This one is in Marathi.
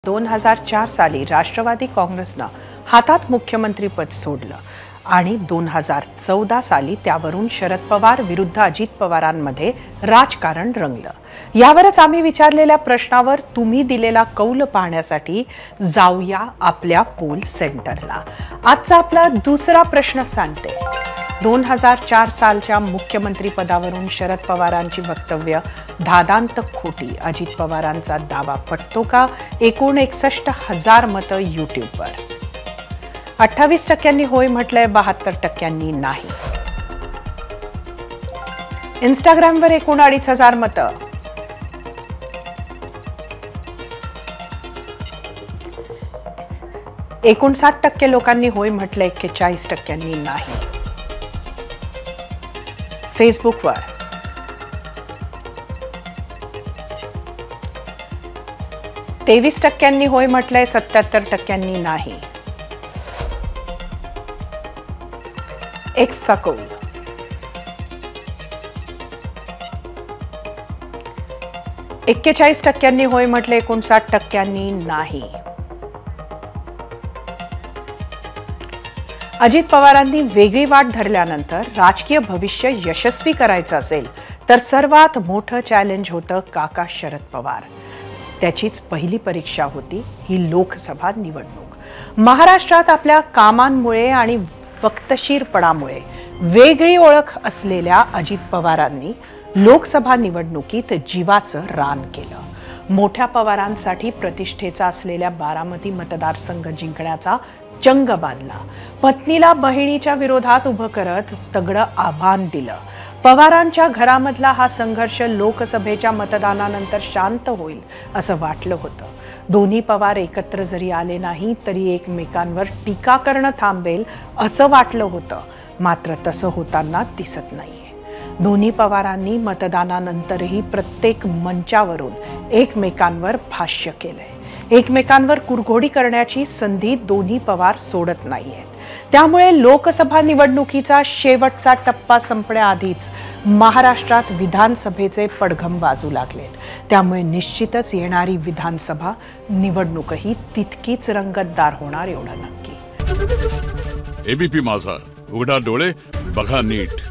2004 साली राष्ट्रवादी काँग्रेसनं हातात मुख्यमंत्रीपद सोडलं आणि 2014 साली त्यावरून शरद पवार विरुद्ध अजित पवारांमध्ये राजकारण रंगलं। यावरच आम्ही विचारलेल्या प्रश्नावर तुम्ही दिलेला कौल पाहण्यासाठी जाऊया आपल्या पोल सेंटरला। आजचा आपला दुसरा प्रश्न सांगते, 2004 सालच्या मुख्यमंत्री पदावरून शरद पवारांची वक्तव्य धादांत खोटी, अजित पवारांचा दावा पटतो का? एकूण 61,000 मतं यूट्यूबवर। 28% होय म्हटलंय, 72% नाही। इंस्टाग्रामवर एकूण 2,500 मतं। एकूण 60% लोकांनी होय म्हटलंय, 41% नाही। फेसबुकवर 23% होय म्हटलंय, 77% नाही। एक्सचा कौल 41% होय म्हटले, 59% नाही। अजित पवारांनी वेगळी वाट धरल्यानंतर राजकीय भविष्य यशस्वी करायचं असेल तर सर्वात मोठं चॅलेंज होतं काका शरद पवार। त्याचीच पहिली परीक्षा होती ही लोकसभा निवडणूक। महाराष्ट्रात आपल्या कामांमुळे आणि वक्तशीरपणामुळे वेगळी ओळख असलेल्या अजित पवारांनी लोकसभा निवडणुकीत जीवाचं रान केलं। मोठ्या पवारांसाठी प्रतिष्ठेचा असलेल्या बारामती मतदारसंघ जिंकण्याचा चंग बांधला। पत्नीला बहिणीच्या विरोधात उभं करत तगडं आव्हान दिलं। पवारांच्या घरामधला हा संघर्ष लोकसभेच्या मतदानानंतर शांत होईल असं वाटलं होतं। दोन्ही पवार एकत्र जरी आले नाही तरी एकमेकांवर टीका करणं थांबेल असं वाटलं होतं, मात्र तसं होताना दिसत नाहीये। दोन्ही पवारांनी मतदानानंतरही प्रत्येक मंचावरून एकमेकांवर भाष्य केलंय। एकमेकांवर कुरघोडी करण्याची संधी दोन्ही पवार सोडत नाहीयेत। त्यामुळे लोकसभा निवडणुकीचा शेवटचा टप्पा संपण्याआधीच महाराष्ट्रात विधानसभेचे पडघम वाजू लागलेत। त्यामुळे निश्चितच येणारी विधानसभा निवडणूकही तितकीच रंगतदार होणार एवढं नक्की। एबीपी माझा, उघडा डोळे बघा नीट।